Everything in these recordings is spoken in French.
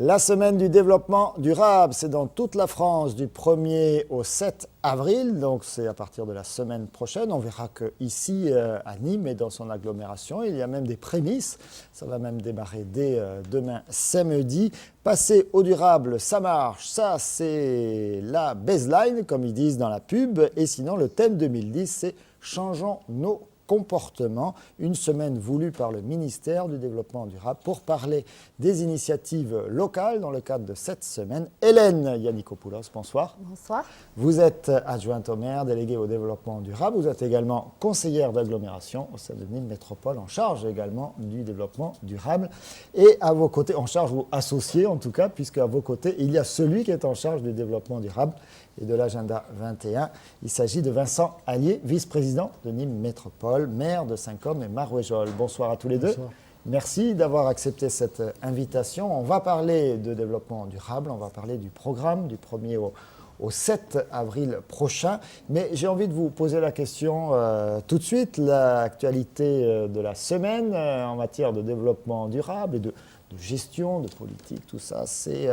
La semaine du développement durable, c'est dans toute la France du 1er au 7 avril, donc c'est à partir de la semaine prochaine. On verra qu'ici, à Nîmes et dans son agglomération, il y a même des prémices. Ça va même démarrer dès demain samedi. Passer au durable, ça marche, ça c'est la baseline, comme ils disent dans la pub. Et sinon, le thème 2010, c'est « Changeons nos comportement, une semaine voulue par le ministère du Développement durable pour parler des initiatives locales dans le cadre de cette semaine. Hélène Yannikopoulos, bonsoir. Bonsoir. Vous êtes adjointe au maire, déléguée au développement durable. Vous êtes également conseillère d'agglomération au sein de Nîmes Métropole, en charge également du développement durable. Et à vos côtés, en charge ou associé en tout cas, puisque à vos côtés, il y a celui qui est en charge du développement durable et de l'agenda 21. Il s'agit de Vincent Allier, vice-président de Nîmes Métropole, maire de Saint-Côme et Marouéjol. Bonsoir à tous les deux. Bonsoir. Merci d'avoir accepté cette invitation. On va parler de développement durable, on va parler du programme du 1er au 7 avril prochain. Mais j'ai envie de vous poser la question tout de suite. L'actualité de la semaine en matière de développement durable et de gestion, de politique, tout ça, c'est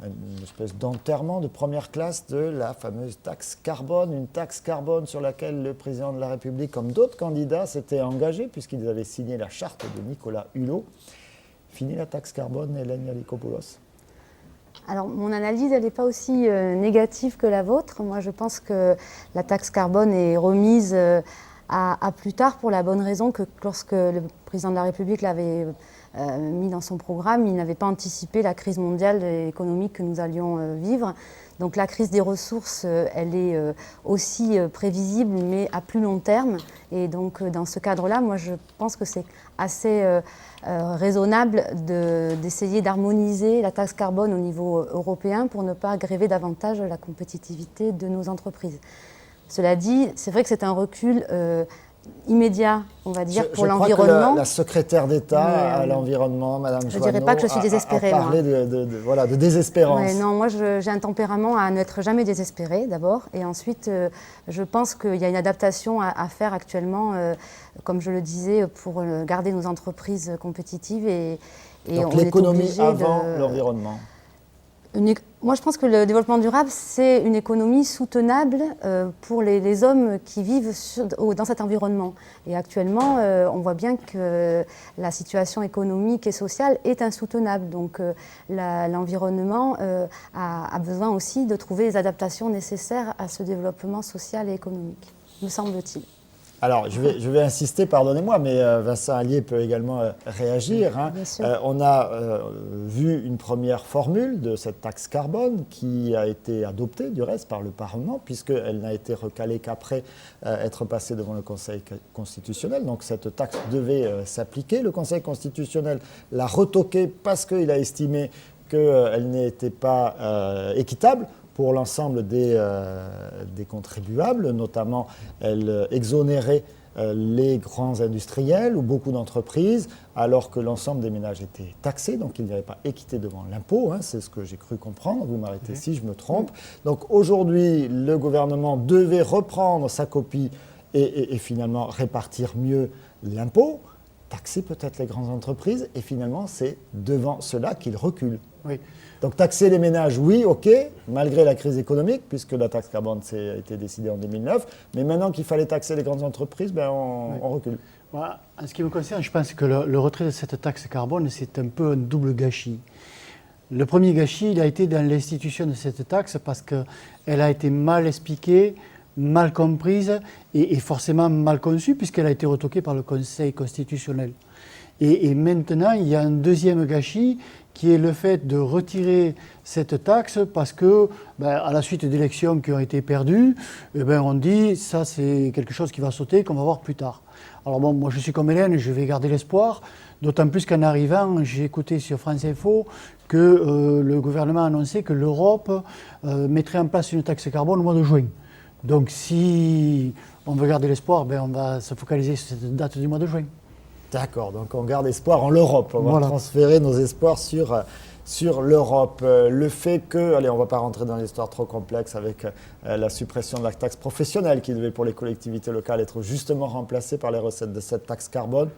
une espèce d'enterrement de première classe de la fameuse taxe carbone, une taxe carbone sur laquelle le président de la République, comme d'autres candidats, s'était engagé puisqu'ils avaient signé la charte de Nicolas Hulot. Fini la taxe carbone, Hélène Yannikopoulos? Alors, mon analyse, elle n'est pas aussi négative que la vôtre. Moi, je pense que la taxe carbone est remise à plus tard pour la bonne raison que lorsque le président de la République l'avait mis dans son programme, il n'avait pas anticipé la crise mondiale et économique que nous allions vivre. Donc la crise des ressources, elle est aussi prévisible, mais à plus long terme. Et donc dans ce cadre-là, moi je pense que c'est assez raisonnable d'essayer d'harmoniser la taxe carbone au niveau européen pour ne pas gréver davantage la compétitivité de nos entreprises. Cela dit, c'est vrai que c'est un recul immédiat, on va dire, pour l'environnement. Je crois que la secrétaire d'État à l'environnement, Madame Joanneau, je ne dirais pas que je suis désespérée, a parlé de désespérance. Ouais, non, moi j'ai un tempérament à n'être jamais désespérée d'abord, et ensuite je pense qu'il y a une adaptation à faire actuellement, comme je le disais, pour garder nos entreprises compétitives. Donc l'économie avant l'environnement. Moi, je pense que le développement durable, c'est une économie soutenable pour les hommes qui vivent dans cet environnement. Et actuellement, on voit bien que la situation économique et sociale est insoutenable. Donc, l'environnement a besoin aussi de trouver les adaptations nécessaires à ce développement social et économique, me semble-t-il. Alors, je vais insister, pardonnez-moi, mais Vincent Allier peut également réagir. Hein. On a vu une première formule de cette taxe carbone qui a été adoptée, du reste, par le Parlement, puisqu'elle n'a été recalée qu'après être passée devant le Conseil constitutionnel. Donc, cette taxe devait s'appliquer. Le Conseil constitutionnel l'a retoquée parce qu'il a estimé qu'elle n'était pas équitable pour l'ensemble des contribuables, notamment elle exonérait les grands industriels ou beaucoup d'entreprises, alors que l'ensemble des ménages étaient taxés, donc il n'y avait pas équité devant l'impôt, hein, c'est ce que j'ai cru comprendre, vous m'arrêtez si je me trompe. Donc aujourd'hui, le gouvernement devait reprendre sa copie et finalement répartir mieux l'impôt, taxer peut-être les grandes entreprises, et finalement c'est devant cela qu'il recule. Oui. Donc taxer les ménages, oui, ok, malgré la crise économique, puisque la taxe carbone a été décidée en 2009, mais maintenant qu'il fallait taxer les grandes entreprises, on recule. Voilà. En ce qui me concerne, je pense que le retrait de cette taxe carbone, c'est un peu un double gâchis. Le premier gâchis, il a été dans l'institution de cette taxe parce qu'elle a été mal expliquée, mal comprise et forcément mal conçue, puisqu'elle a été retoquée par le Conseil constitutionnel. Et maintenant, il y a un deuxième gâchis qui est le fait de retirer cette taxe parce que, à la suite d'élections qui ont été perdues, on dit ça c'est quelque chose qui va sauter, qu'on va voir plus tard. Alors bon, moi je suis comme Hélène, je vais garder l'espoir, d'autant plus qu'en arrivant, j'ai écouté sur France Info que le gouvernement a annoncé que l'Europe mettrait en place une taxe carbone au mois de juin. Donc si on veut garder l'espoir, on va se focaliser sur cette date du mois de juin. D'accord, donc on garde espoir en l'Europe. On va transférer nos espoirs sur l'Europe. Le fait que, allez, on ne va pas rentrer dans l'histoire trop complexe avec la suppression de la taxe professionnelle qui devait pour les collectivités locales être justement remplacée par les recettes de cette taxe carbone.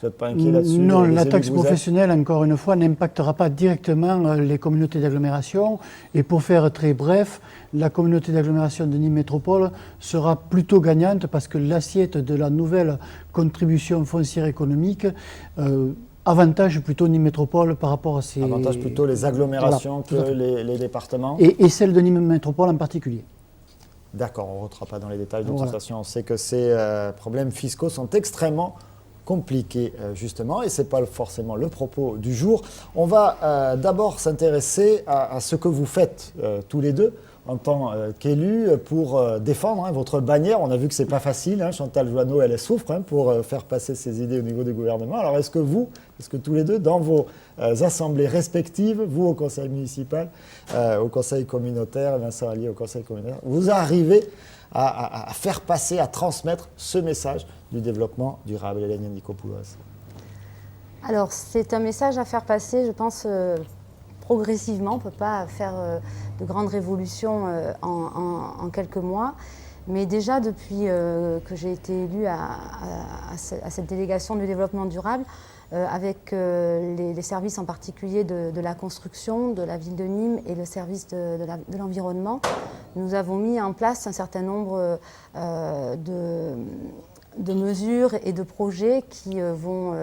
Vous n'êtes pas inquiet là-dessus? Non, les la élus taxe que vous êtes? professionnelle, encore une fois, n'impactera pas directement les communautés d'agglomération. Et pour faire très bref, la communauté d'agglomération de Nîmes Métropole sera plutôt gagnante parce que l'assiette de la nouvelle contribution foncière économique avantage plutôt Nîmes Métropole par rapport à ces... Avantage plutôt les agglomérations Voilà, que les départements. Et celle de Nîmes Métropole en particulier. D'accord, on ne rentrera pas dans les détails. De Voilà. toute façon, on sait que ces problèmes fiscaux sont extrêmement compliqués, justement, et ce n'est pas forcément le propos du jour. On va d'abord s'intéresser à ce que vous faites tous les deux en tant qu'élus pour défendre votre bannière. On a vu que ce n'est pas facile. Chantal Joanneau, elle souffre pour faire passer ses idées au niveau du gouvernement. Alors, est-ce que tous les deux, dans vos assemblées respectives, vous au conseil municipal, au conseil communautaire, Vincent Allier au conseil communautaire, vous arrivez à faire passer, à transmettre ce message du développement durable? Hélène Yanikopoulos. Alors, c'est un message à faire passer, je pense, progressivement. On ne peut pas faire de grandes révolutions en quelques mois. Mais déjà, depuis que j'ai été élue à cette délégation du développement durable, avec les services en particulier de la construction, de la ville de Nîmes et le service de l'environnement, nous avons mis en place un certain nombre de mesures et de projets qui vont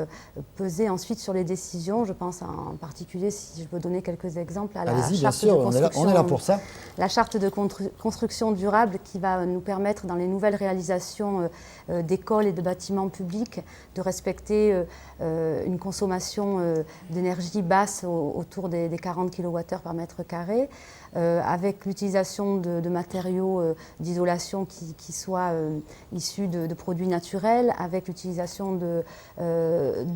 peser ensuite sur les décisions. Je pense en particulier, si je peux donner quelques exemples, à la Allez-y, bien charte de sûr, construction. on est là pour ça. La charte de construction durable qui va nous permettre, dans les nouvelles réalisations d'écoles et de bâtiments publics, de respecter une consommation d'énergie basse autour des 40 kWh par mètre carré, avec l'utilisation de matériaux d'isolation qui soient issus de produits naturels, avec l'utilisation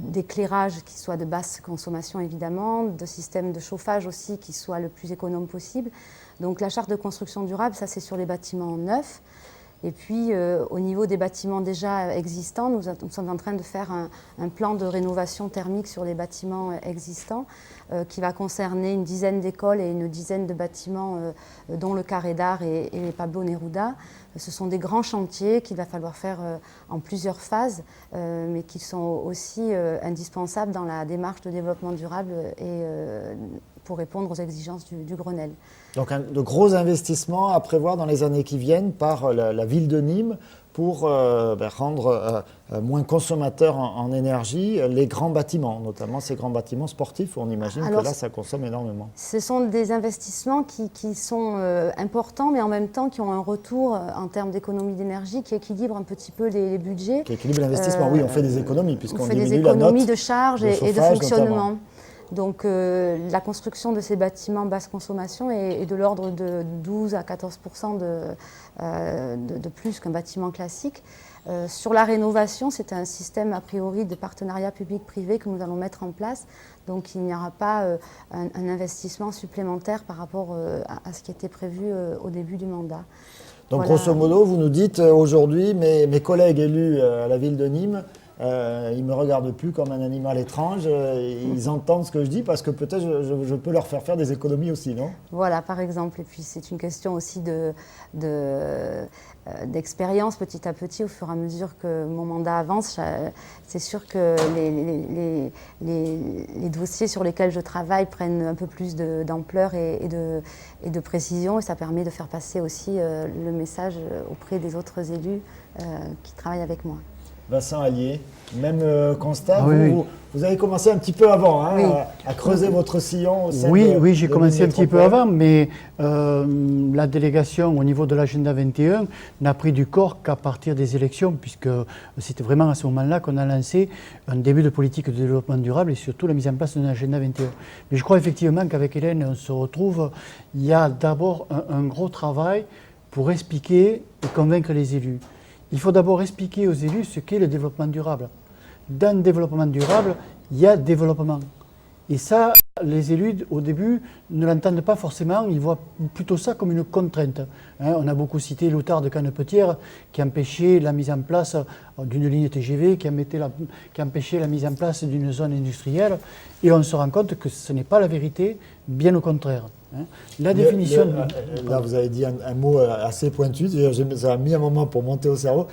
d'éclairage qui soit de basse consommation évidemment, de systèmes de chauffage aussi qui soient le plus économe possible. Donc la charte de construction durable, ça c'est sur les bâtiments neufs. Et puis au niveau des bâtiments déjà existants, nous sommes en train de faire un plan de rénovation thermique sur les bâtiments existants qui va concerner une dizaine d'écoles et une dizaine de bâtiments dont le Carré d'Art et Pablo Neruda. Ce sont des grands chantiers qu'il va falloir faire en plusieurs phases, mais qui sont aussi indispensables dans la démarche de développement durable et pour répondre aux exigences du Grenelle. Donc de gros investissements à prévoir dans les années qui viennent par la ville de Nîmes pour rendre moins consommateurs en énergie les grands bâtiments, notamment ces grands bâtiments sportifs où on imagine que là ça consomme énormément. Ce sont des investissements qui sont importants, mais en même temps qui ont un retour en termes d'économie d'énergie qui équilibre un petit peu les budgets. Qui équilibre l'investissement, oui, on fait des économies puisqu'on diminue la note. On fait des économies de charges et de fonctionnement. Notamment. Donc la construction de ces bâtiments basse consommation est de l'ordre de 12 à 14% de plus qu'un bâtiment classique. Sur la rénovation, c'est un système a priori de partenariat public-privé que nous allons mettre en place. Donc il n'y aura pas un investissement supplémentaire par rapport à ce qui était prévu au début du mandat. Donc voilà. Grosso modo, vous nous dites aujourd'hui, mes collègues élus à la ville de Nîmes, ils ne me regardent plus comme un animal étrange, ils entendent ce que je dis parce que peut-être je peux leur faire des économies aussi, non? Voilà, par exemple. Et puis c'est une question aussi d'expérience petit à petit au fur et à mesure que mon mandat avance. C'est sûr que les dossiers sur lesquels je travaille prennent un peu plus d'ampleur et de précision et ça permet de faire passer aussi le message auprès des autres élus qui travaillent avec moi. Vincent Allier, même constat, oui. Vous avez commencé un petit peu avant oui. à creuser votre sillon au sein Oui, j'ai commencé un petit peu métropole. avant, mais la délégation au niveau de l'agenda 21 n'a pris du corps qu'à partir des élections, puisque c'était vraiment à ce moment-là qu'on a lancé un début de politique de développement durable et surtout la mise en place d'un agenda 21. Mais je crois effectivement qu'avec Hélène, on se retrouve, il y a d'abord un gros travail pour expliquer et convaincre les élus. Il faut d'abord expliquer aux élus ce qu'est le développement durable. Dans le développement durable, il y a développement. Et ça, Les élus, au début, ne l'entendent pas forcément, ils voient plutôt ça comme une contrainte. On a beaucoup cité Loutard de Cannepetière, qui empêchait la mise en place d'une ligne TGV, qui empêchait la mise en place d'une zone industrielle, et on se rend compte que ce n'est pas la vérité, bien au contraire. La définition... Là, vous avez dit un mot assez pointu, ça a mis un moment pour monter au cerveau.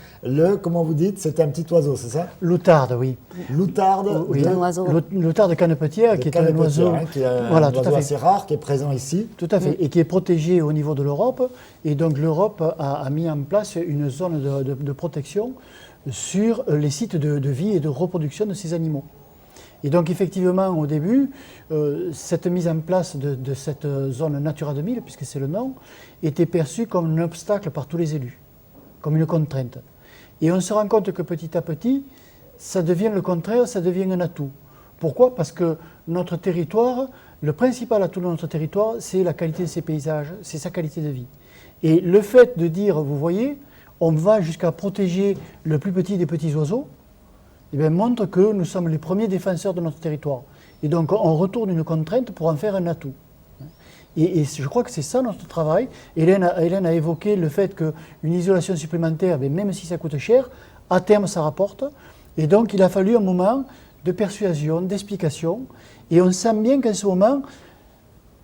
Comment vous dites, c'est un petit oiseau, c'est ça? Loutarde, oui. Loutarde, oui, un oiseau. Loutarde de Cannepetière, qui est un oiseau, qui est un oiseau assez rare, qui est présent ici. Tout à fait, et qui est protégé au niveau de l'Europe. Et donc l'Europe a mis en place une zone de protection sur les sites de vie et de reproduction de ces animaux. Et donc effectivement, au début, cette mise en place de cette zone Natura 2000, puisque c'est le nom, était perçue comme un obstacle par tous les élus, comme une contrainte. Et on se rend compte que petit à petit, ça devient le contraire, ça devient un atout. Pourquoi? Parce que notre territoire, le principal atout de notre territoire, c'est la qualité de ses paysages, c'est sa qualité de vie. Et le fait de dire, vous voyez, on va jusqu'à protéger le plus petit des petits oiseaux, eh bien, montre que nous sommes les premiers défenseurs de notre territoire. Et donc on retourne une contrainte pour en faire un atout. Et je crois que c'est ça notre travail. Hélène a évoqué le fait qu'une isolation supplémentaire, même si ça coûte cher, à terme ça rapporte. Et donc il a fallu un moment de persuasion, d'explication. Et on sent bien qu'en ce moment,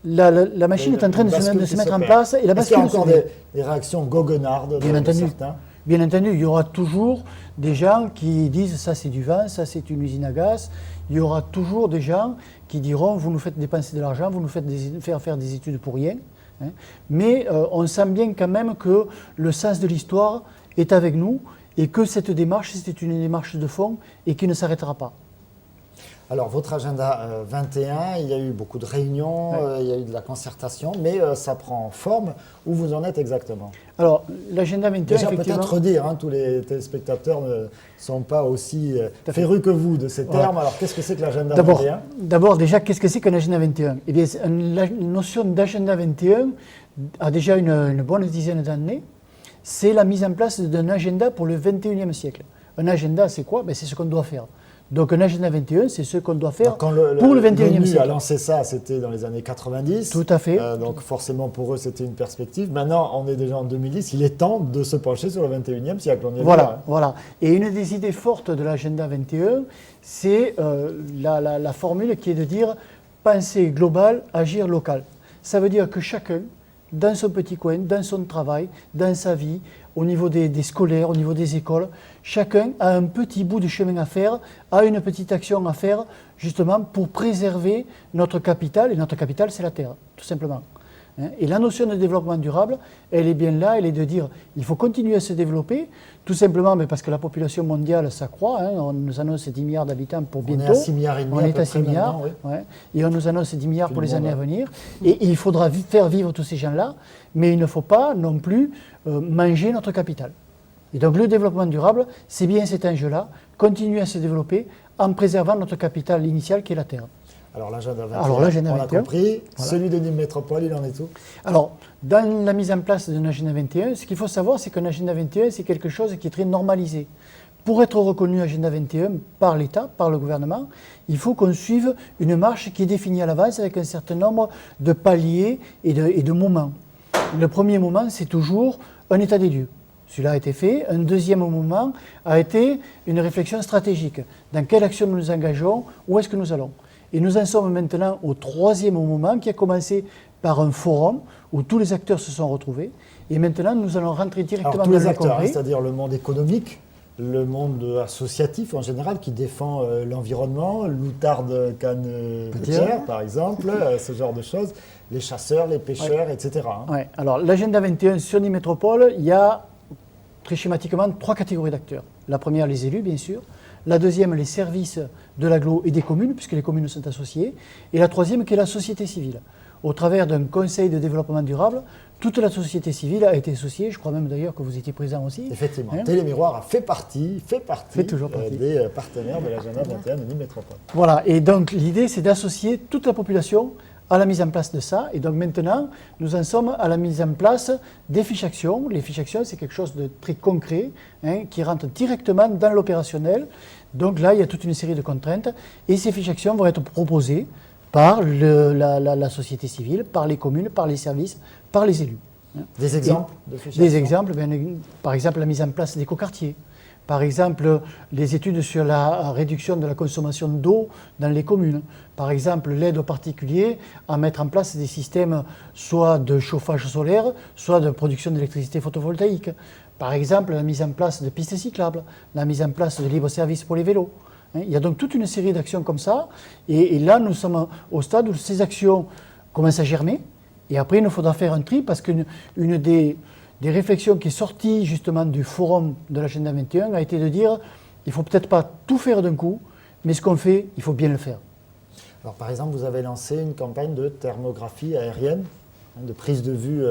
la machine est en train de se mettre en place. Et la Est-ce qu'il y a encore des réactions goguenardes de certains? Bien entendu, il y aura toujours des gens qui disent ça c'est du vent, ça c'est une usine à gaz. Il y aura toujours des gens qui diront vous nous faites dépenser de l'argent, vous nous faites faire des études pour rien. Mais on sent bien quand même que le sens de l'histoire est avec nous et que cette démarche, c'est une démarche de fond et qui ne s'arrêtera pas. Alors, votre agenda 21, il y a eu beaucoup de réunions, il y a eu de la concertation, mais ça prend forme. Où vous en êtes exactement? Alors, l'agenda 21, déjà, effectivement... peut-être redire, tous les téléspectateurs ne sont pas aussi férus que vous de ces termes. Alors, qu'est-ce que c'est que l'agenda 21? D'abord, déjà, qu'est-ce que c'est qu'un agenda 21? Eh bien, la notion d'agenda 21 a déjà une bonne dizaine d'années. C'est la mise en place d'un agenda pour le 21e siècle. Un agenda, c'est quoi? C'est ce qu'on doit faire. Donc un agenda 21, c'est ce qu'on doit faire pour le 21e siècle. a lancé ça, c'était dans les années 90. Tout à fait. Donc forcément pour eux, c'était une perspective. Maintenant, on est déjà en 2010. Il est temps de se pencher sur le 21e siècle. Voilà. Et une des idées fortes de l'agenda 21, c'est la formule qui est de dire penser global, agir local. Ça veut dire que chacun, dans son petit coin, dans son travail, dans sa vie, au niveau des scolaires, au niveau des écoles, chacun a un petit bout de chemin à faire, a une petite action à faire, justement pour préserver notre capital, et notre capital c'est la terre, tout simplement. Et la notion de développement durable, elle est bien là, elle est de dire il faut continuer à se développer, tout simplement mais parce que la population mondiale s'accroît, on nous annonce 10 milliards d'habitants pour bientôt. On est à 6 milliards et demi. On est à 6 milliards, et on nous annonce 10 milliards pour les années à venir. Et il faudra faire vivre tous ces gens-là, mais il ne faut pas non plus manger notre capital. Et donc le développement durable, c'est bien cet enjeu-là, continuer à se développer en préservant notre capital initial qui est la terre. Alors l'agenda 21, on l'a compris. Voilà. Celui de Nîmes Métropole, il en est où? Alors, dans la mise en place d'un agenda 21, ce qu'il faut savoir, c'est qu'un agenda 21, c'est quelque chose qui est très normalisé. Pour être reconnu agenda 21 par l'État, par le gouvernement, il faut qu'on suive une marche qui est définie à l'avance avec un certain nombre de paliers et de moments. Le premier moment, c'est toujours un état des lieux. Celui-là a été fait. Un deuxième moment a été une réflexion stratégique. Dans quelle action nous nous engageons? Où est-ce que nous allons? Et nous en sommes maintenant au troisième moment qui a commencé par un forum où tous les acteurs se sont retrouvés. Et maintenant, nous allons rentrer directement dans le concret. Tous les acteurs, c'est-à-dire le monde économique, le monde associatif en général qui défend l'environnement, Loutarde Cannepetière par exemple, ce genre de choses, les chasseurs, les pêcheurs, etc. Ouais. Alors l'agenda 21 sur Nîmes Métropole, il y a très schématiquement 3 catégories d'acteurs. La première, les élus bien sûr. La deuxième, les services de l'agglo et des communes, puisque les communes sont associées. Et la troisième, qui est la société civile. Au travers d'un conseil de développement durable, toute la société civile a été associée. Je crois même d'ailleurs que vous étiez présent aussi. Effectivement. Télémiroir a fait partie des partenaires de l'agenda 21 de Nîmes Métropole. Voilà. Et donc l'idée, c'est d'associer toute la population à la mise en place de ça. Et donc maintenant, nous en sommes à la mise en place des fiches actions. Les fiches actions, c'est quelque chose de très concret qui rentre directement dans l'opérationnel. Donc là, il y a toute une série de contraintes. Et ces fiches actions vont être proposées par la société civile, par les communes, par les services, par les élus. Des exemples de fichiers? Des exemples, par exemple la mise en place d'écoquartiers, par exemple les études sur la réduction de la consommation d'eau dans les communes, par exemple l'aide aux particuliers à mettre en place des systèmes soit de chauffage solaire, soit de production d'électricité photovoltaïque, par exemple la mise en place de pistes cyclables, la mise en place de libre-service pour les vélos. Il y a donc toute une série d'actions comme ça, et là nous sommes au stade où ces actions commencent à germer, et après il nous faudra faire un tri, parce qu'une des réflexions qui est sortie justement du forum de l'agenda 21 a été de dire il ne faut peut-être pas tout faire d'un coup, mais ce qu'on fait, il faut bien le faire. Alors par exemple, vous avez lancé une campagne de thermographie aérienne, de prise de vue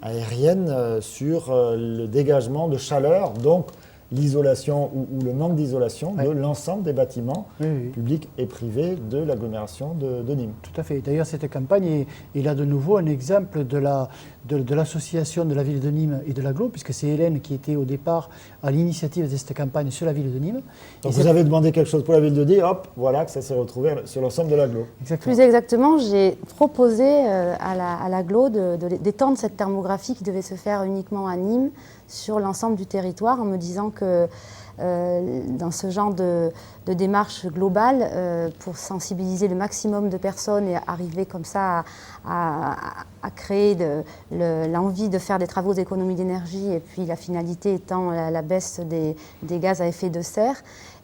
aérienne sur le dégagement de chaleur, donc l'isolation ou le manque d'isolation de l'ensemble des bâtiments publics et privés de l'agglomération de Nîmes. Tout à fait. D'ailleurs, cette campagne est là de nouveau un exemple de l'association de la ville de Nîmes et de l'agglo, puisque c'est Hélène qui était au départ à l'initiative de cette campagne sur la ville de Nîmes. Donc vous avez demandé quelque chose pour la ville de Nîmes, hop, voilà que ça s'est retrouvé sur l'ensemble de l'agglo. Plus exactement, j'ai proposé à l'agglo d'étendre cette thermographie qui devait se faire uniquement à Nîmes sur l'ensemble du territoire, en me disant que dans ce genre de démarche globale, pour sensibiliser le maximum de personnes et arriver comme ça à créer l'envie de faire des travaux d'économie d'énergie, et puis la finalité étant la baisse des gaz à effet de serre,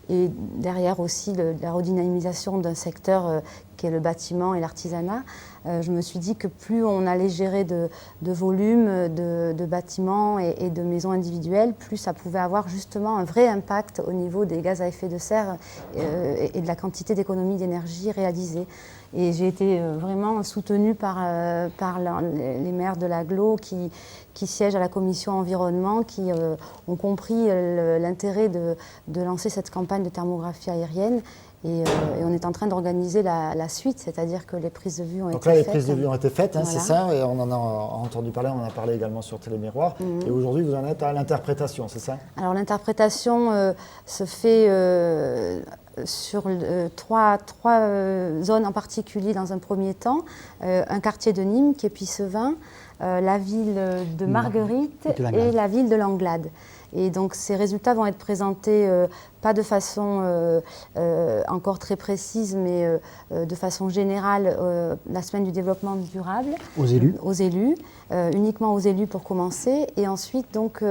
et derrière aussi la redynamisation d'un secteur qui est le bâtiment et l'artisanat. Je me suis dit que plus on allait gérer de volume de bâtiments et de maisons individuelles, plus ça pouvait avoir justement un vrai impact au niveau des gaz à effet de serre et de la quantité d'économie d'énergie réalisée. Et j'ai été vraiment soutenue par les maires de l'agglo qui siègent à la commission environnement, qui ont compris l'intérêt de lancer cette campagne de thermographie aérienne. Et on est en train d'organiser la suite, c'est-à-dire que les prises de vue ont été faites. Donc là, les prises de vue ont été faites, voilà. C'est ça, et on en a entendu parler, on en a parlé également sur Télémiroir. Et aujourd'hui, vous en êtes à l'interprétation, c'est ça? Alors l'interprétation se fait sur trois zones en particulier dans un premier temps. Un quartier de Nîmes qui est Pissevin, la ville de Marguerite et la ville de Langlade. Et donc ces résultats vont être présentés pas de façon encore très précise, mais de façon générale la semaine du développement durable. Aux élus. Aux élus, uniquement aux élus pour commencer. Et ensuite, donc,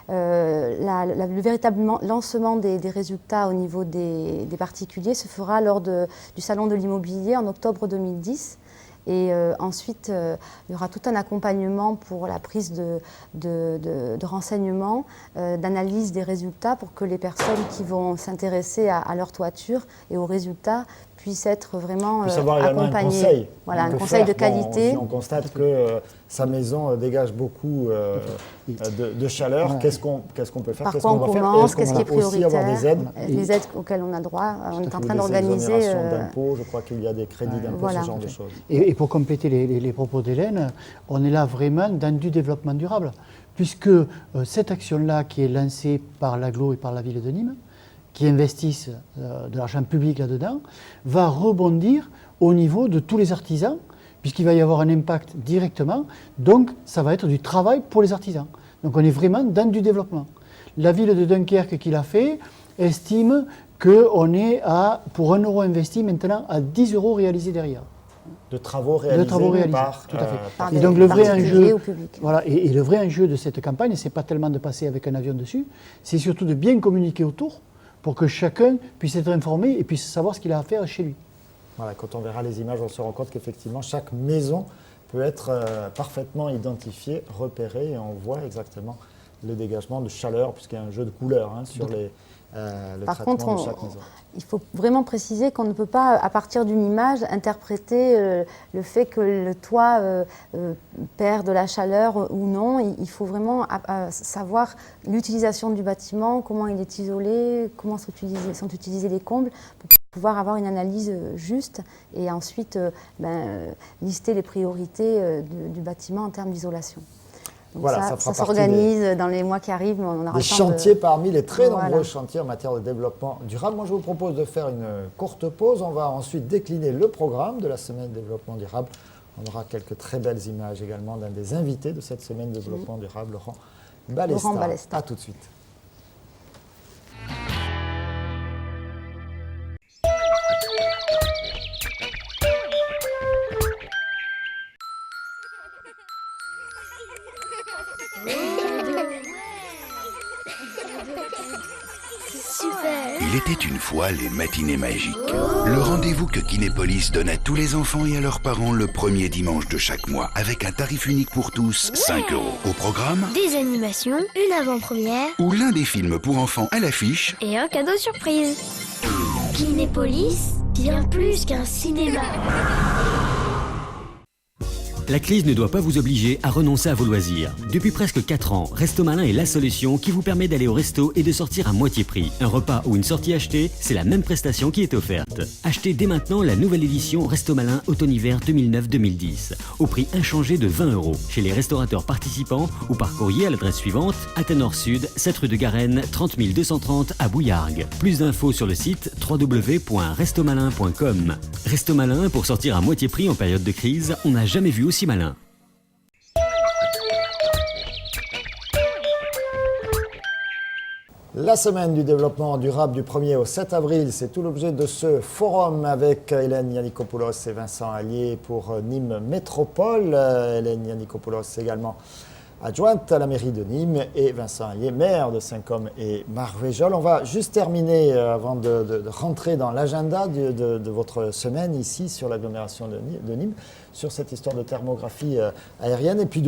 le véritable lancement des résultats au niveau des particuliers se fera lors du Salon de l'immobilier en octobre 2010. Et ensuite, il y aura tout un accompagnement pour la prise de renseignements, d'analyse des résultats pour que les personnes qui vont s'intéresser à leur toiture et aux résultats puissent être vraiment accompagnées. Un conseil. Voilà, un conseil de qualité. Si on constate que sa maison dégage beaucoup de chaleur, qu'est-ce qu'on peut faire? Par quoi on commence? Qu'est-ce qui est prioritaire? Aussi avoir des aides. Les aides auxquelles on a droit. On est en train d'organiser. d'organiser. Des exonérations d'impôts, je crois qu'il y a des crédits d'impôts, voilà. Ce genre de choses. Et pour compléter les propos d'Hélène, on est là vraiment dans du développement durable, puisque cette action-là qui est lancée par l'agglo et par la ville de Nîmes, qui investissent de l'argent public là-dedans, va rebondir au niveau de tous les artisans, puisqu'il va y avoir un impact directement, donc ça va être du travail pour les artisans. Donc on est vraiment dans du développement. La ville de Dunkerque qui l'a fait estime qu'on est pour 1 euro investi maintenant à 10 euros réalisés derrière. De travaux réalisés par, tout à fait. Par et donc le vrai enjeu, au public. voilà, et le vrai enjeu de cette campagne, c'est pas tellement de passer avec un avion dessus, c'est surtout de bien communiquer autour pour que chacun puisse être informé et puisse savoir ce qu'il a à faire chez lui. Voilà, quand on verra les images, on se rend compte qu'effectivement, chaque maison peut être parfaitement identifiée, repérée, et on voit exactement le dégagement de chaleur, puisqu'il y a un jeu de couleurs sur le traitement de chaque maison. Il faut vraiment préciser qu'on ne peut pas, à partir d'une image, interpréter le fait que le toit perd de la chaleur ou non. Il faut vraiment savoir l'utilisation du bâtiment, comment il est isolé, comment sont utilisés les combles, pour pouvoir avoir une analyse juste et ensuite lister les priorités du bâtiment en termes d'isolation. Donc voilà, ça s'organise dans les mois qui arrivent. On aura des le temps chantiers parmi les très Voilà. nombreux chantiers en matière de développement durable. Moi, je vous propose de faire une courte pause. On va ensuite décliner le programme de la semaine de développement durable. On aura quelques très belles images également d'un des invités de cette semaine de développement durable, Laurent Balesta. À tout de suite. Il était une fois les matinées magiques. Le rendez-vous que Kinépolis donne à tous les enfants et à leurs parents le premier dimanche de chaque mois, avec un tarif unique pour tous, 5 €. Au programme, des animations, une avant-première ou l'un des films pour enfants à l'affiche, et un cadeau surprise. Kinépolis, bien plus qu'un cinéma. La crise ne doit pas vous obliger à renoncer à vos loisirs. Depuis presque 4 ans, Resto Malin est la solution qui vous permet d'aller au resto et de sortir à moitié prix. Un repas ou une sortie achetée, c'est la même prestation qui est offerte. Achetez dès maintenant la nouvelle édition Resto Malin Automne-Hiver 2009-2010, au prix inchangé de 20 € chez les restaurateurs participants ou par courrier à l'adresse suivante: Athénor Sud, 7 rue de Garenne, 30 230 à Bouillargues. Plus d'infos sur le site www.restomalin.com. Resto Malin, pour sortir à moitié prix en période de crise, on n'a jamais vu aussi malin. La semaine du développement durable du 1er au 7 avril, c'est tout l'objet de ce forum avec Hélène Yannikopoulos et Vincent Allier pour Nîmes Métropole. Hélène Yannikopoulos également adjointe à la mairie de Nîmes et Vincent Allier, maire de Saint-Côme et Marvejols. On va juste terminer avant de rentrer dans l'agenda de votre semaine ici sur l'agglomération de Nîmes, sur cette histoire de thermographie aérienne et puis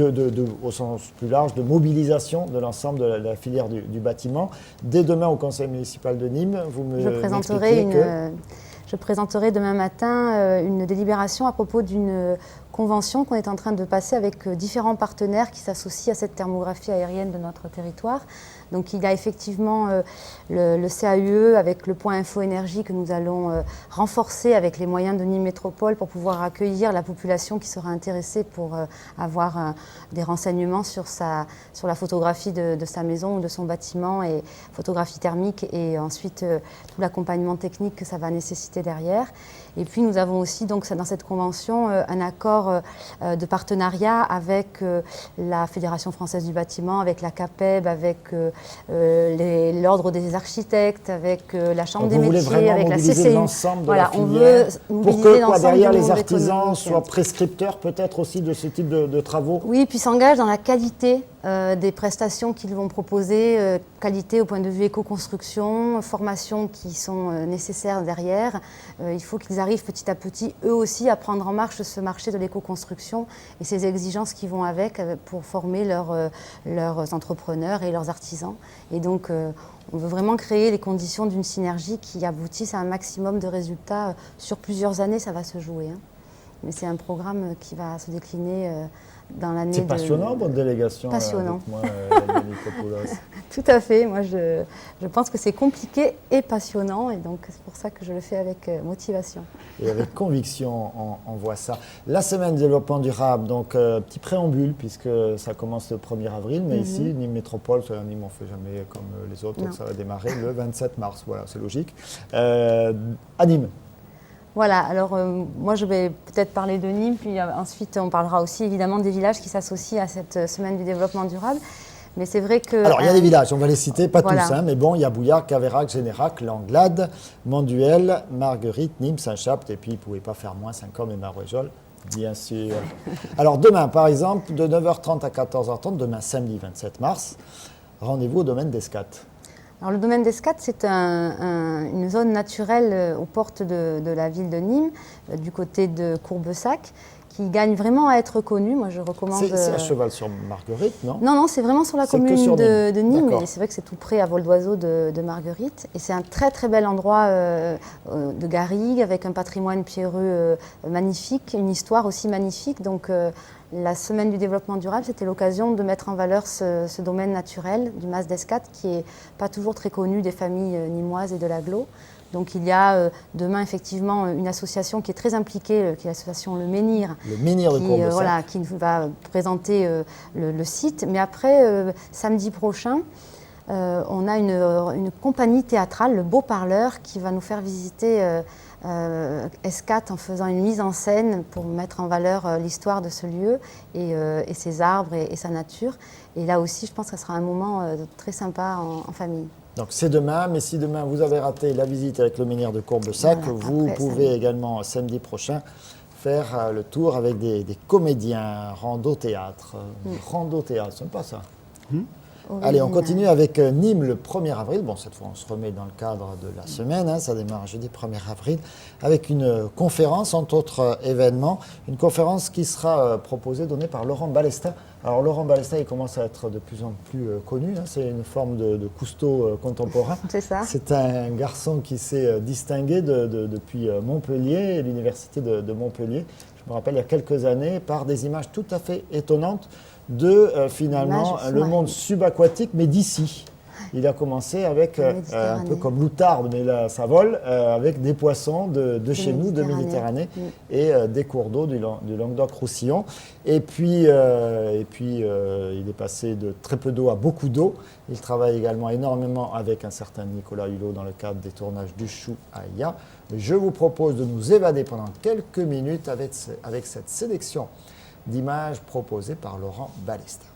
au sens plus large de mobilisation de l'ensemble de la filière du bâtiment. Dès demain au conseil municipal de Nîmes, Je présenterai demain matin une délibération à propos d'une convention qu'on est en train de passer avec différents partenaires qui s'associent à cette thermographie aérienne de notre territoire. Donc il y a effectivement le CAUE avec le point Info Énergie que nous allons renforcer avec les moyens de Nîmes Métropole pour pouvoir accueillir la population qui sera intéressée pour avoir des renseignements sur la photographie de sa maison ou de son bâtiment, et photographie thermique, et ensuite tout l'accompagnement technique que ça va nécessiter derrière. Et puis nous avons aussi donc dans cette convention un accord de partenariat avec la Fédération française du bâtiment, avec la CAPEB, avec l'Ordre des architectes, avec la Chambre des métiers, avec la CCI. L'ensemble de voilà, la filière, on veut pour que derrière du les monde artisans économique. soient prescripteurs peut-être aussi de ce type de travaux. Oui, puis s'engagent dans la qualité des prestations qu'ils vont proposer, qualité au point de vue éco-construction, formation qui sont nécessaires derrière. Il faut qu'ils arrivent petit à petit, eux aussi, à prendre en marche ce marché de l'éco-construction et ces exigences qui vont avec pour former leurs entrepreneurs et leurs artisans. Et donc, on veut vraiment créer les conditions d'une synergie qui aboutisse à un maximum de résultats. Sur plusieurs années, ça va se jouer. Mais c'est un programme qui va se décliner dans l'année. C'est passionnant, votre délégation. Passionnant. Avec moi, Yannikopoulos. Tout à fait. Moi, je pense que c'est compliqué et passionnant, et donc c'est pour ça que je le fais avec motivation. Et avec conviction, on voit ça. La semaine du développement durable, donc petit préambule, puisque ça commence le 1er avril, mais ici, Nîmes Métropole, Nîmes, on ne fait jamais comme les autres, donc ça va démarrer le 27 mars. Voilà, c'est logique. À Nîmes. Voilà, alors moi je vais peut-être parler de Nîmes, puis ensuite on parlera aussi évidemment des villages qui s'associent à cette semaine du développement durable. Mais c'est vrai que... Alors il y a des villages, on va les citer, pas voilà. tous, mais bon, il y a Bouillargues, Cavérac, Générac, Langlade, Manduel, Marguerite, Nîmes, Saint-Chapt, et puis il ne pouvait pas faire moins Saint-Côme et Marvejols, bien sûr. Alors demain, par exemple, de 9h30 à 14h30, demain samedi 27 mars, rendez-vous au domaine d'Escat. Alors, le domaine d'Escat, c'est une zone naturelle aux portes de la ville de Nîmes, du côté de Courbessac, qui gagne vraiment à être connue. Moi, je recommande... C'est à cheval sur Marguerite, non? Non, c'est vraiment sur la commune sur de Nîmes, D'accord. mais c'est vrai que c'est tout près à vol d'oiseau de Marguerite. Et c'est un très très bel endroit de garrigue, avec un patrimoine pierreux magnifique, une histoire aussi magnifique. Donc, la semaine du développement durable, c'était l'occasion de mettre en valeur ce domaine naturel du Mas d'Escat, qui n'est pas toujours très connu des familles nîmoises et de l'agglo. Donc il y a demain effectivement une association qui est très impliquée, qui est l'association Le Menhir. Le Menhir de Courbesac. Voilà, qui va présenter le site. Mais après, samedi prochain, on a une compagnie théâtrale, le Beau Parleur, qui va nous faire visiter S4 en faisant une mise en scène pour mettre en valeur l'histoire de ce lieu et ses arbres et sa nature. Et là aussi, je pense que ce sera un moment très sympa en famille. Donc c'est demain, mais si demain vous avez raté la visite avec le Menhir de Courbesac, Voilà, vous pouvez également samedi prochain faire le tour avec des comédiens, rando-théâtre. Rando-théâtre, c'est pas ça. Allez, on continue avec Nîmes le 1er avril. Bon, cette fois, on se remet dans le cadre de la semaine. Hein, ça démarre jeudi 1er avril avec une conférence, entre autres événements. Une conférence qui sera proposée, donnée par Laurent Balesta. Alors, Laurent Balesta, il commence à être de plus en plus connu. Hein, c'est une forme de Cousteau contemporain. C'est ça. C'est un garçon qui s'est distingué depuis Montpellier, l'université de Montpellier. Je me rappelle, il y a quelques années, par des images tout à fait étonnantes de finalement le monde subaquatique, mais d'ici. Il a commencé avec un peu comme l'outarde, mais là ça vole, avec des poissons de chez nous, de Méditerranée, et des cours d'eau du Languedoc-Roussillon. Et puis, il est passé de très peu d'eau à beaucoup d'eau. Il travaille également énormément avec un certain Nicolas Hulot dans le cadre des tournages du Chou à Ya. Je vous propose de nous évader pendant quelques minutes avec cette sélection d'images proposées par Laurent Balesta.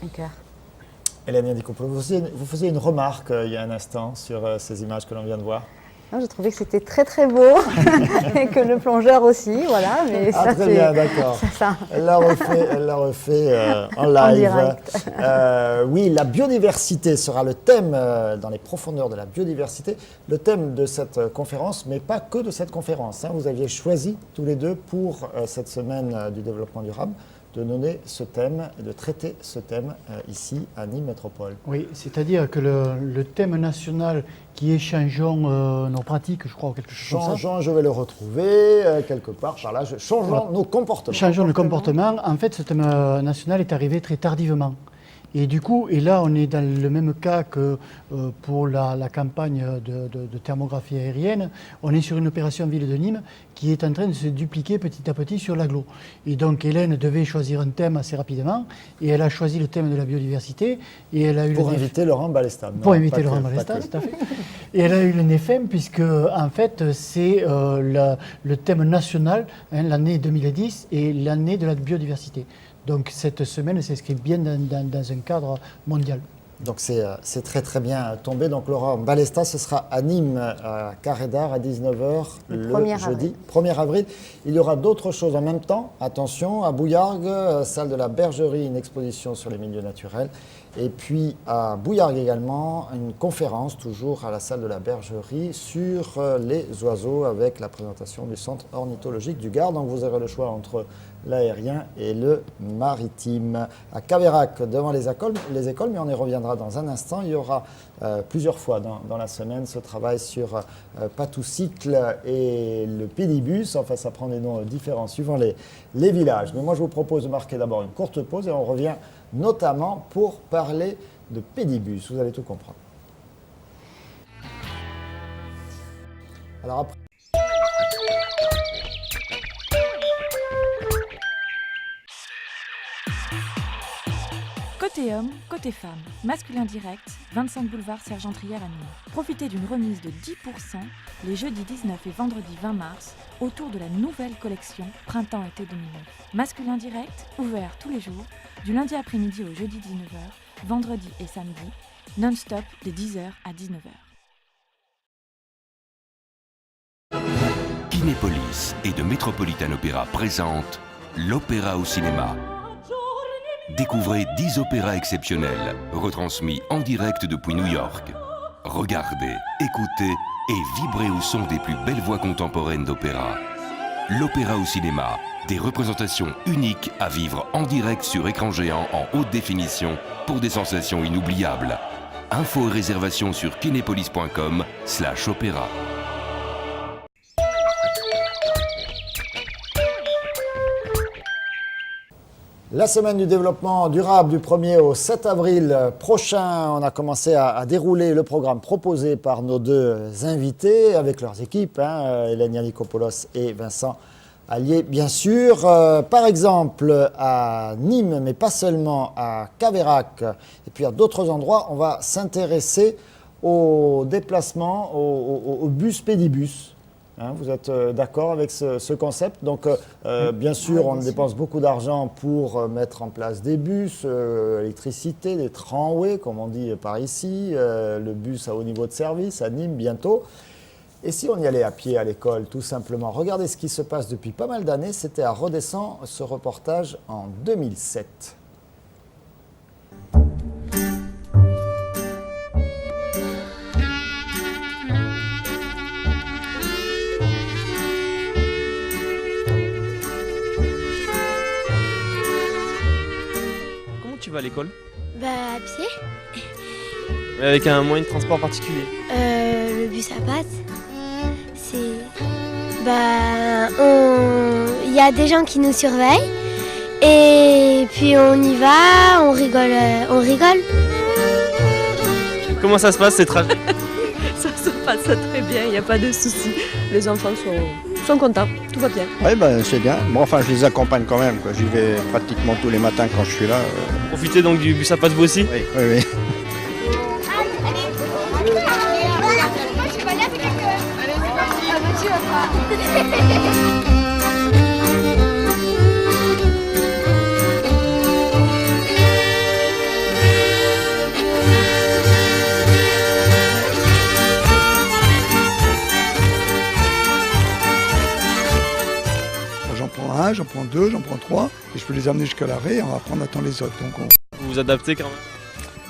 Un cœur. Hélène Yandikopoulos, vous faisiez une remarque il y a un instant sur ces images que l'on vient de voir. Je trouvais que c'était très très beau et que le plongeur aussi, voilà. Mais ça, très bien, d'accord. Elle l'a refait en live. direct. Oui, la biodiversité sera le thème, dans les profondeurs de la biodiversité, le thème de cette conférence, mais pas que de cette conférence. Vous aviez choisi tous les deux pour cette semaine du développement durable de donner ce thème et de traiter ce thème ici à Nîmes Métropole. Oui, c'est-à-dire que le thème national qui est changeons nos pratiques, je crois, ou quelque chose comme ça. Je vais le retrouver quelque part par là. Changeons nos comportements. Changeons nos comportements. En fait, ce thème national est arrivé très tardivement. Et du coup, et là, on est dans le même cas que pour la campagne de thermographie aérienne. On est sur une opération Ville de Nîmes qui est en train de se dupliquer petit à petit sur l'agglo. Et donc, Hélène devait choisir un thème assez rapidement, et elle a choisi le thème de la biodiversité. Et elle a eu pour inviter Laurent Balestan. Pour inviter Laurent Balestan, tout à fait. Et elle a eu le NEFEM, puisque, en fait, c'est le thème national, l'année 2010, et l'année de la biodiversité. Donc cette semaine s'inscrit bien dans un cadre mondial. Donc c'est très très bien tombé. Donc Laurent Balestan, ce sera à Nîmes, à Carré d'Art, à 19h le jeudi 1er avril. Il y aura d'autres choses en même temps. Attention, à Bouillargues, salle de la Bergerie, une exposition sur les milieux naturels. Et puis à Bouillargues également, une conférence, toujours à la salle de la Bergerie, sur les oiseaux avec la présentation du centre ornithologique du Gard. Donc vous aurez le choix entre l'aérien et le maritime. À Caveyrac, devant les écoles, mais on y reviendra dans un instant. Il y aura plusieurs fois dans la semaine ce travail sur Patoucycle et le pédibus. Enfin, ça prend des noms différents suivant les villages. Mais moi, je vous propose de marquer d'abord une courte pause et on revient notamment pour parler de pédibus. Vous allez tout comprendre. Alors après... Côté homme, côté femme, masculin direct, 25 boulevard Sergent-Trier à Nîmes. Profitez d'une remise de 10% les jeudis 19 et vendredi 20 mars autour de la nouvelle collection Printemps-été 2009. Masculin direct, ouvert tous les jours, du lundi après-midi au jeudi 19h, vendredi et samedi, non-stop de 10h à 19h. Kinépolis et de Metropolitan Opera présente l'opéra au cinéma. Découvrez 10 opéras exceptionnels, retransmis en direct depuis New York. Regardez, écoutez et vibrez au son des plus belles voix contemporaines d'opéra. L'opéra au cinéma, des représentations uniques à vivre en direct sur écran géant en haute définition pour des sensations inoubliables. Infos et réservations sur kinepolis.com/opéra. La semaine du développement durable du 1er au 7 avril prochain, on a commencé à dérouler le programme proposé par nos deux invités avec leurs équipes, Hélène Yandikopoulos et Vincent Allier, bien sûr. Par exemple, à Nîmes, mais pas seulement, à Caveyrac et puis à d'autres endroits, on va s'intéresser au déplacement, au bus pédibus. Vous êtes d'accord avec ce concept? Donc, bien sûr, on dépense beaucoup d'argent pour mettre en place des bus, l'électricité, des tramways, comme on dit par ici, le bus à haut niveau de service à Nîmes bientôt. Et si on y allait à pied à l'école, tout simplement? Regardez ce qui se passe depuis pas mal d'années. C'était à Redescend, ce reportage en 2007. Tu vas à l'école? À pied. Avec un moyen de transport particulier? Le bus à pattes. Il y a des gens qui nous surveillent et puis on y va, on rigole. Comment ça se passe ces trajets? Ça se passe très bien, il n'y a pas de soucis. Les enfants sont contents, tout va bien. Oui, c'est bien. Bon, enfin, je les accompagne quand même, quoi. J'y vais pratiquement tous les matins quand je suis là. Profitez donc du bus à pattes vous aussi? Oui. 2, j'en prends 3, et je peux les amener jusqu'à l'arrêt, et après on attend les autres. Donc Vous vous adaptez quand même?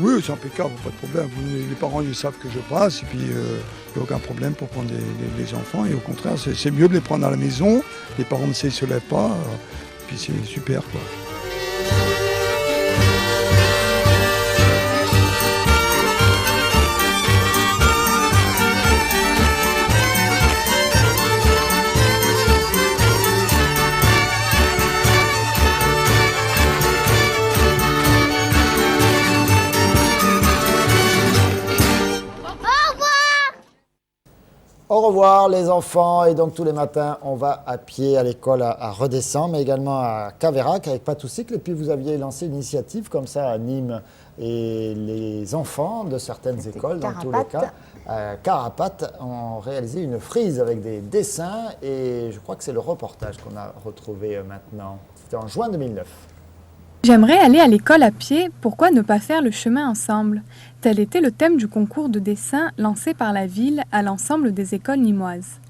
oui, c'est impeccable, pas de problème. Les parents, ils savent que je passe, et puis il n'y a aucun problème pour prendre les enfants, et au contraire, c'est mieux de les prendre à la maison, les parents ne se lèvent pas, puis c'est super, quoi. Au revoir les enfants, et donc tous les matins on va à pied à l'école à Redescends, mais également à Caveyrac avec Patoucycle. Et puis vous aviez lancé une initiative comme ça à Nîmes, et les enfants de certaines écoles, dans tous les cas, à Carapates, ont réalisé une frise avec des dessins, et je crois que c'est le reportage qu'on a retrouvé maintenant. C'était en juin 2009. J'aimerais aller à l'école à pied, pourquoi ne pas faire le chemin ensemble? Tel était le thème du concours de dessin lancé par la ville à l'ensemble des écoles nîmoises.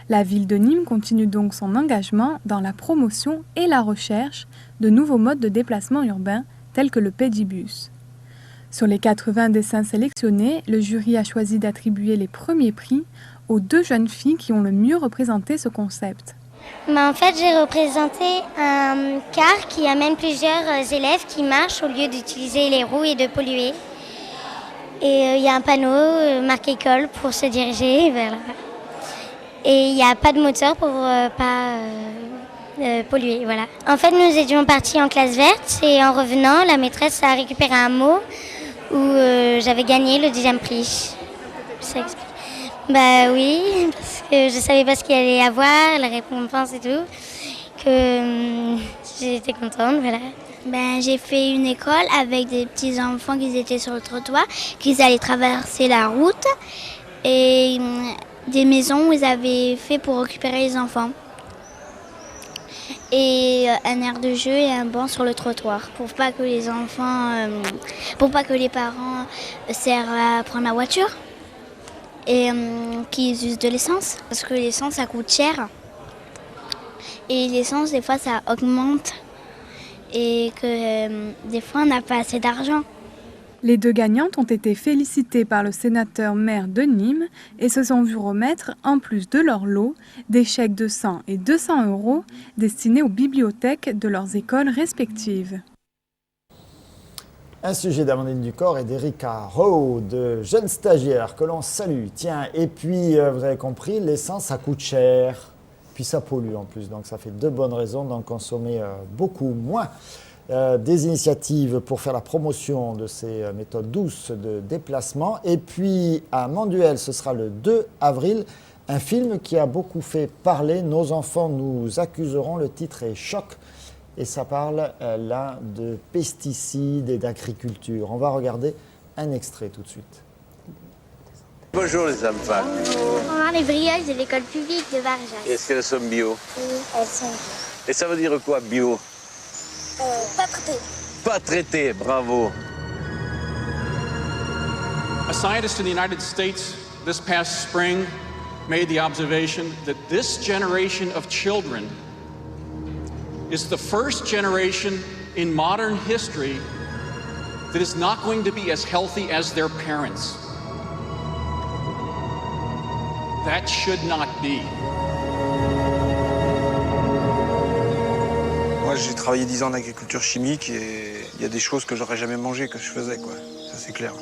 La ville de Nîmes continue donc son engagement dans la promotion et la recherche de nouveaux modes de déplacement urbain tels que le pédibus. Sur les 80 dessins sélectionnés, le jury a choisi d'attribuer les premiers prix aux 2 jeunes filles qui ont le mieux représenté ce concept. En fait, j'ai représenté un car qui amène plusieurs élèves qui marchent au lieu d'utiliser les roues et de polluer. Et il y a un panneau marqué école pour se diriger vers là. Et il n'y a pas de moteur pour pas polluer, voilà. En fait, nous étions partis en classe verte, et en revenant, la maîtresse a récupéré un mot où j'avais gagné le 2e prix. Ça explique. Bah oui, parce que je savais pas ce qu'il allait y avoir, la récompense et tout, que j'étais contente, voilà. J'ai fait une école avec des petits enfants qui étaient sur le trottoir, qui allaient traverser la route, et des maisons où ils avaient fait pour récupérer les enfants. Et un aire de jeu et un banc sur le trottoir, pour pas que les enfants, pour pas que les parents servent à prendre la voiture. Et qu'ils usent de l'essence, parce que l'essence ça coûte cher, et l'essence des fois ça augmente, et que des fois on n'a pas assez d'argent. Les 2 gagnantes ont été félicitées par le sénateur-maire de Nîmes et se sont vues remettre, en plus de leur lot, des chèques de 100 et 200 € destinés aux bibliothèques de leurs écoles respectives. Un sujet d'Amandine Ducor et d'Erika Rowe, de jeunes stagiaires que l'on salue. Tiens, et puis vous avez compris, l'essence ça coûte cher, puis ça pollue en plus, donc ça fait 2 bonnes raisons d'en consommer beaucoup moins. Des initiatives pour faire la promotion de ces méthodes douces de déplacement. Et puis à Manduel, ce sera le 2 avril, un film qui a beaucoup fait parler. Nos enfants nous accuseront, le titre est Choc. Et ça parle là de pesticides et d'agriculture. On va regarder un extrait tout de suite. Bonjour les enfants. Bonjour. Les brioches de l'école publique de Barjac. Est-ce qu'elles sont bio? Oui, elles sont bio. Et ça veut dire quoi, bio? Pas traité. Pas traité, bravo. A scientist in the United States this past spring made the observation that this generation of children is the first generation in modern history that is not going to be as healthy as their parents. That should not be. Moi, j'ai travaillé 10 ans en agriculture chimique, et il y a des choses que j'aurais jamais mangées que je faisais, quoi. Ça, c'est clair.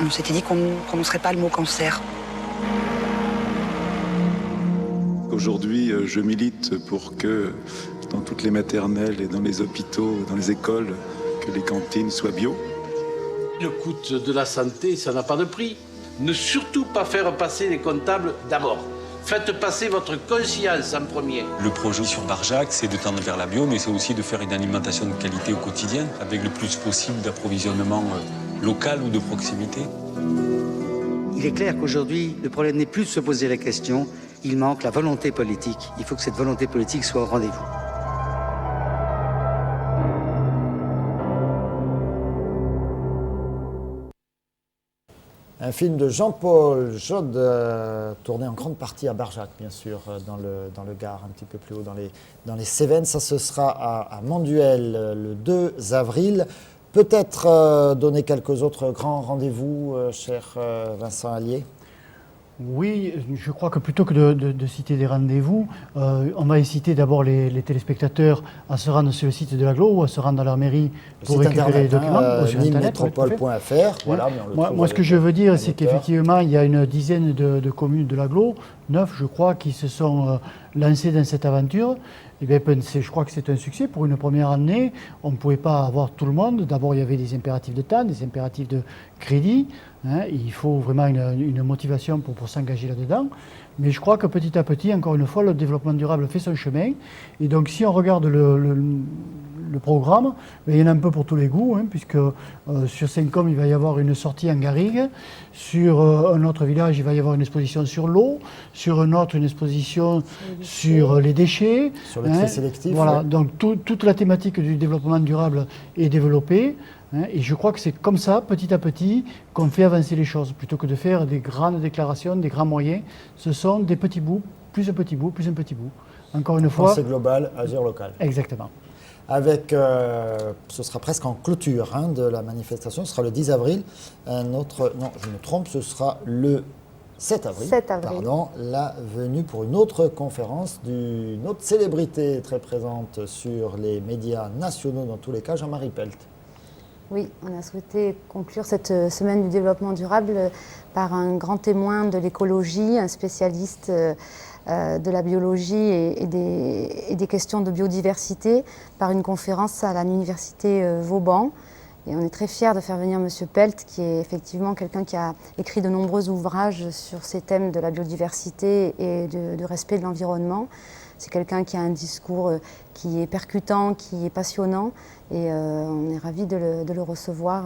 On s'était dit qu'on ne prononcerait pas le mot cancer. Aujourd'hui, je milite pour que dans toutes les maternelles et dans les hôpitaux, dans les écoles, que les cantines soient bio. Le coût de la santé, ça n'a pas de prix. Ne surtout pas faire passer les comptables d'abord. Faites passer votre conscience en premier. Le projet sur Barjac, c'est de tendre vers la bio, mais c'est aussi de faire une alimentation de qualité au quotidien, avec le plus possible d'approvisionnement local ou de proximité. Il est clair qu'aujourd'hui, le problème n'est plus de se poser la question, il manque la volonté politique. Il faut que cette volonté politique soit au rendez-vous. Un film de Jean-Paul Jod, tourné en grande partie à Barjac, bien sûr, dans le Gard, un petit peu plus haut dans les Cévennes. Ça, ce sera à Manduel le 2 avril. Peut-être donner quelques autres grands rendez-vous, cher Vincent Allier. Oui, je crois que plutôt que de citer des rendez-vous, on va inciter d'abord les téléspectateurs à se rendre sur le site de l'Agglo ou à se rendre dans leur mairie pour récupérer les documents. Nimemétropole.fr. Voilà, moi, ce que je veux dire, c'est qu'effectivement, il y a une dizaine de communes de l'Agglo, 9 je crois, qui se sont lancées dans cette aventure. Et bien, je crois que c'est un succès. Pour une première année, on ne pouvait pas avoir tout le monde. D'abord, il y avait des impératifs de temps, des impératifs de crédit. Il faut vraiment une motivation pour s'engager là-dedans. Mais je crois que petit à petit, encore une fois, le développement durable fait son chemin. Et donc, si on regarde le programme, il y en a un peu pour tous les goûts, puisque sur Saint-Côme, il va y avoir une sortie en garrigue. Sur un autre village, il va y avoir une exposition sur l'eau. Sur un autre, une exposition sur les déchets. Sur le tri sélectif. Voilà, ouais. donc toute la thématique du développement durable est développée. Et je crois que c'est comme ça, petit à petit, qu'on fait avancer les choses. Plutôt que de faire des grandes déclarations, des grands moyens, ce sont des petits bouts, plus un petit bout, plus un petit bout. Encore une fois. Pensée globale, agir local. Exactement. Avec, ce sera presque en clôture de la manifestation, ce sera le 10 avril. Non, je me trompe, ce sera le 7 avril. 7 avril. Pardon, la venue pour une autre conférence d'une autre célébrité très présente sur les médias nationaux, dans tous les cas, Jean-Marie Pelt. Oui, on a souhaité conclure cette semaine du développement durable par un grand témoin de l'écologie, un spécialiste de la biologie et des questions de biodiversité, par une conférence à l'université Vauban. Et on est très fiers de faire venir M. Pelt, qui est effectivement quelqu'un qui a écrit de nombreux ouvrages sur ces thèmes de la biodiversité et du respect de l'environnement. C'est quelqu'un qui a un discours qui est percutant, qui est passionnant, et on est ravis de le recevoir.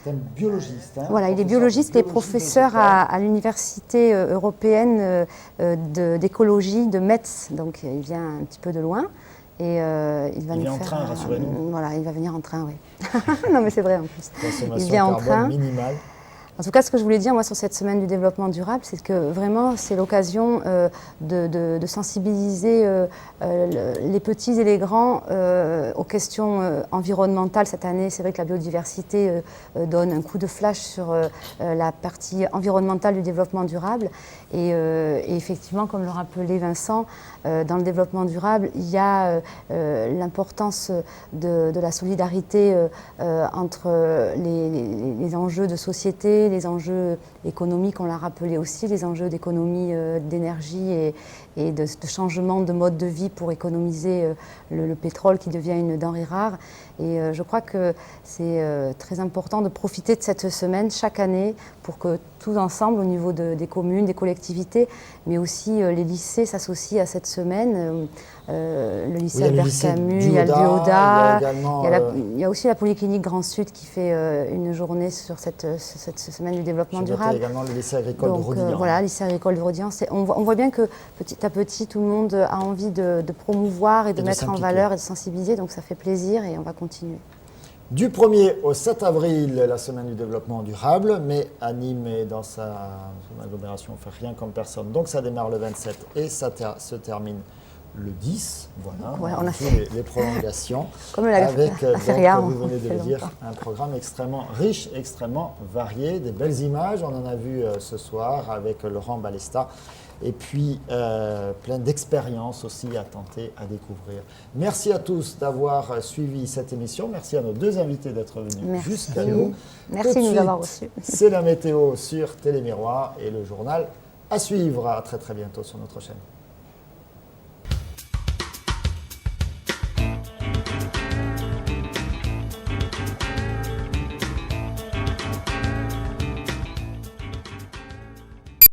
C'est un biologiste. Voilà, il est biologiste et professeur à l'université européenne d'écologie de Metz, donc il vient un petit peu de loin. Et il va vient en train, rassurez-nous. Voilà, il va venir en train, oui. Non, mais c'est vrai en plus. Consommation il vient en train. Minimale. En tout cas, ce que je voulais dire, moi, sur cette semaine du développement durable, c'est que vraiment, c'est l'occasion de sensibiliser les petits et les grands aux questions environnementales. Cette année, c'est vrai que la biodiversité donne un coup de flash sur la partie environnementale du développement durable. Et effectivement, comme le rappelait Vincent, dans le développement durable, il y a l'importance de la solidarité entre les enjeux de société, les enjeux économiques, on l'a rappelé aussi, les enjeux d'économie d'énergie et de changement de mode de vie pour économiser le pétrole qui devient une denrée rare. Et je crois que c'est très important de profiter de cette semaine chaque année pour que tous ensemble, au niveau des communes, des collectivités, mais aussi les lycées s'associent à cette semaine. Le lycée Albert Camus, il y a le Dioda, il y a aussi la Polyclinique Grand Sud qui fait une journée sur cette semaine du développement durable. Il y a également le lycée agricole de Rodillan. Voilà, le lycée agricole de Rodillan. On voit bien que petit à petit, tout le monde a envie de promouvoir et de mettre en valeur et de sensibiliser, donc ça fait plaisir et on va continuer. Du 1er au 7 avril, la semaine du développement durable, mais à Nîmes et dans son agglomération, on ne fait rien comme personne. Donc ça démarre le 27 et ça se termine le 10. Voilà, ouais, on a fait les prolongations. Comme avec, feria, vous venez de le dire, un programme extrêmement riche, extrêmement varié, des belles images. On en a vu ce soir avec Laurent Balesta. Et puis plein d'expériences aussi à tenter, à découvrir. Merci à tous d'avoir suivi cette émission. Merci à nos deux invités d'être venus jusqu'à nous. Merci de nous avoir reçus. C'est la météo sur Télémiroir et le journal à suivre. À très très bientôt sur notre chaîne.